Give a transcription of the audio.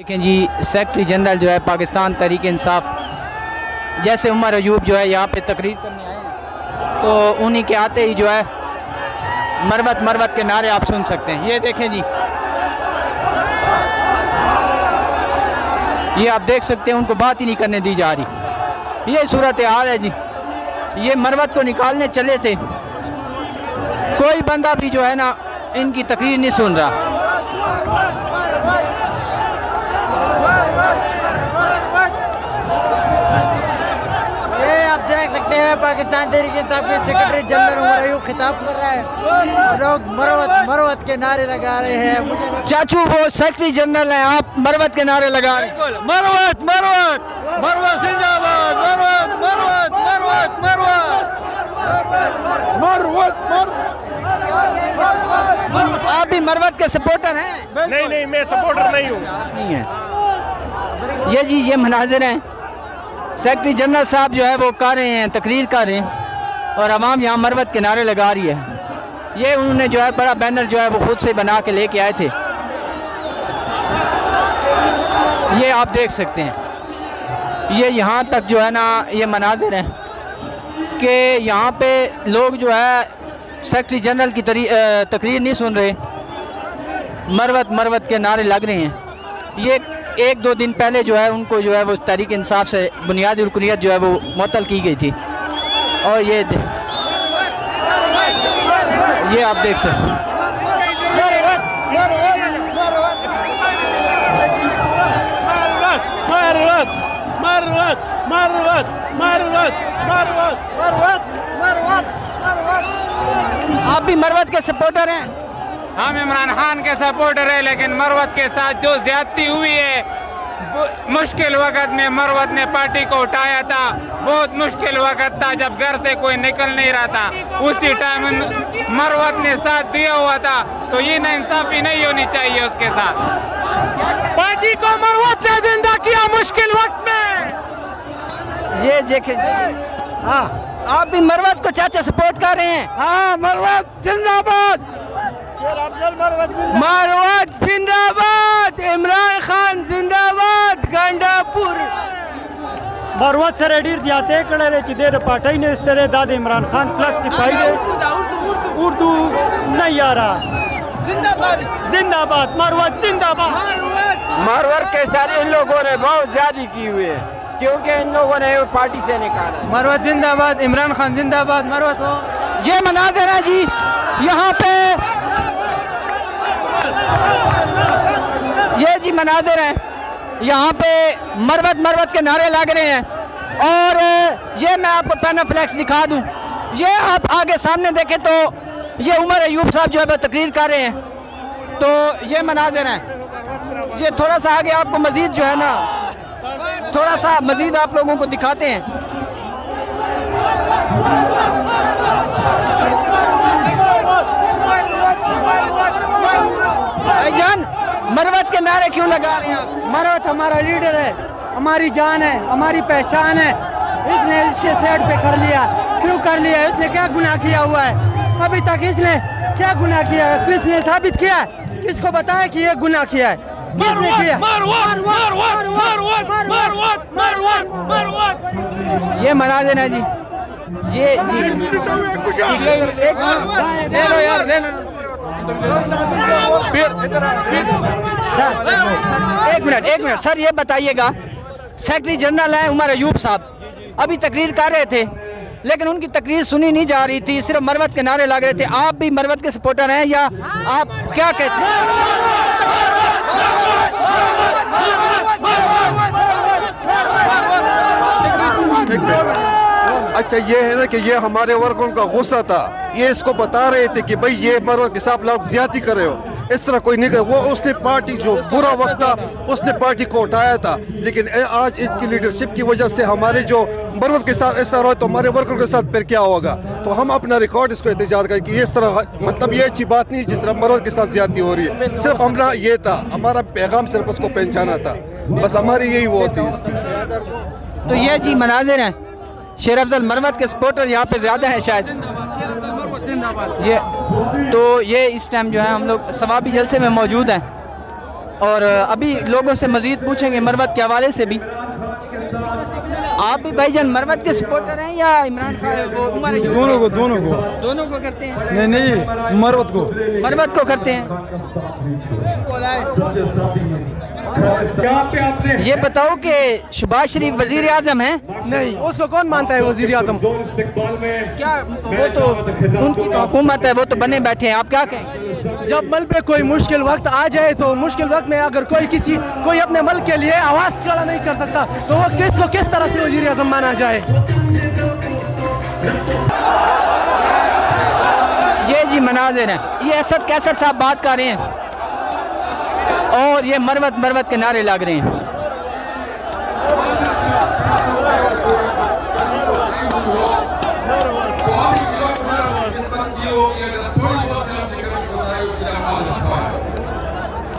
देखें जी, secretary general जो है पाकिस्तान तहरीक इंसाफ जैसे उमर अयूब जो है यहाँ पे तकरीर करने आए हैं, तो उन्हीं के आते ही जो है मरवत मरवत के नारे आप सुन सकते हैं। ये देखें जी, ये आप देख सकते हैं, उनको बात ही नहीं करने दी जा रही। ये सूरत हाल है जी। ये मरवत को निकालने चले थे, कोई बंदा भी जो है ना इनकी तकरीर नहीं सुन रहा। देख सकते हैं पाकिस्तान तहरीक इंसाफ के सेक्रेटरी जनरल उमर अयूब खिताब कर रहा है। लोग मरवत मरवत के नारे लगा रहे हैं। चाचू वो सेक्रेटरी जनरल हैं, आप मरवत के नारे लगा रहे हैं। मरवत मरवत मरवत जिंदाबाद, मरवत मरवत मरवत मरवत मरवत। आप भी मरवत के सपोर्टर हैं? नहीं, मैं सपोर्टर नहीं हूँ। नहीं है। ये जी, ये मनाजिर हैं, सेक्रेटरी जनरल साहब जो है वो कर रहे हैं, तकरीर कर रहे हैं और आवाम यहाँ मरवत के नारे लगा रही है। ये उन्होंने जो है बड़ा बैनर जो है वो खुद से बना के लेके आए थे। ये आप देख सकते हैं, ये यहाँ तक जो है ना ये मनाजिर हैं कि यहाँ पे लोग जो है सेक्रेटरी जनरल की तकरीर नहीं सुन रहे, मरवत मरवत के नारे लग रहे हैं। ये एक दो दिन पहले जो है उनको जो है वो तहरीक इंसाफ से बुनियादी रुकनियत जो है वो मुअत्तल की गई थी। और ये आप देख सकते हैं, आप भी मरवत के सपोर्टर हैं? हम इमरान खान के सपोर्टर है, लेकिन मरवत के साथ जो ज्यादती हुई है, मुश्किल वक्त में मरवत ने पार्टी को उठाया था। बहुत मुश्किल वक्त था जब घर से कोई निकल नहीं रहा था, उसी टाइम मरवत ने साथ दिया हुआ था। तो ये नाइंसाफी नहीं होनी चाहिए उसके साथ। पार्टी को मरवत ने जिंदा किया मुश्किल वक्त में। ये देखें, हाँ आप भी मरवत को चाचा सपोर्ट कर रहे हैं? हाँ, मरवत जिंदाबाद, मरवत जिंदाबाद, इमरान खान जिंदाबाद, गंडापुर मरवत से रेडी जाते कड़े ले चिदे द पार्टी ने इस तरह दाद इमरान खान प्लस सिपाही ने उर्दू नहीं आ रहा। जिंदाबाद जिंदाबाद, मरवत जिंदाबाद। मरवत के सारे इन लोगों ने बहुत ज्यादा की हुई है, क्योंकि इन लोगों ने पार्टी से निकाला। मरवत जिंदाबाद, इमरान खान जिंदाबाद, मरवत हो। ये मनाज़िर है जी, यहाँ पे ये जी मनाज़िर हैं, यहाँ पे मरवत मरवत के नारे लग रहे हैं। और ये मैं आपको पैनाफ्लेक्स दिखा दूँ, ये आप आगे सामने देखें तो ये उमर अयूब साहब जो है वो तकरीर कर रहे हैं। तो ये मनाज़िर हैं। ये थोड़ा सा आगे आपको मज़ीद जो है ना, थोड़ा सा मज़ीद आप लोगों को दिखाते हैं। भाईजान, मरवत के नारे क्यों लगा रहे हैं? मरवत हमारा लीडर है, हमारी जान है, हमारी पहचान है। इसने इसके साइड पे कर लिया। क्यों कर लिया? इसने क्या गुनाह किया हुआ है? अभी तक इसने क्या गुनाह किया है? किसने साबित किया है? किसको बताया कि ये गुनाह किया है? किसने किया? ये मनाज़िर है जी, ये जी एक मिनट सर, ये बताइएगा, सेक्रेटरी जनरल है उमर अयूब साहब, अभी तकरीर कर रहे थे लेकिन उनकी तकरीर सुनी नहीं जा रही थी, सिर्फ मरवत के नारे लग रहे थे। आप भी मरवत के सपोर्टर हैं या आप क्या कहते हैं? अच्छा, ये है ना कि ये हमारे वर्गों का गुस्सा था। ये इसको बता रहे थे कि भाई ये मरवत के साथ लोग ज्यादती कर रहे हो, इस तरह कोई नहीं कर। वो उसने पार्टी जो बुरा वक्त था उसने पार्टी को उठाया था, लेकिन आज इसकी लीडरशिप की वजह से हमारे जो मरवत के साथ इस तरह हो तो हमारे वर्गों के साथ फिर क्या होगा? तो हम अपना रिकॉर्ड इसको एहतजाज करें कि इस तरह, मतलब ये अच्छी बात नहीं जिस तरह मरवत के साथ ज्यादती हो रही है। सिर्फ हमारा ये था, हमारा पैगाम सिर्फ उसको पहचाना था, बस हमारी यही वो थी। तो ये जी मनाज़िर हैं, शेर अफजल मरवत के सपोर्टर यहाँ पे ज़्यादा है शायद। ये तो ये इस टाइम जो है हम लोग सवाबी जलसे में मौजूद हैं और अभी लोगों से मज़ीद पूछेंगे मरवत के हवाले से भी। आप भी भाईजान मरवत के सपोर्टर हैं या इमरान खान वो उमर दोनों को करते हैं? नहीं मरवत को करते हैं। ये बताओ कि शहबाज शरीफ वजीर आजम है? नहीं, उसको कौन मानता है वजीर आजम? क्या वो तो उनकी तो हुकूमत है, वो तो बने बैठे हैं, आप क्या कहें? जब मुल्क पे कोई मुश्किल वक्त आ जाए तो मुश्किल वक्त में अगर कोई अपने मुल्क के लिए आवाज़ खड़ा नहीं कर सकता तो वो किस तरह से वजीर आजम माना जाए? ये जी मनाजिर हैं, ये असद कैसर साहब बात कर रहे हैं और ये मरवत के नारे लग रहे हैं।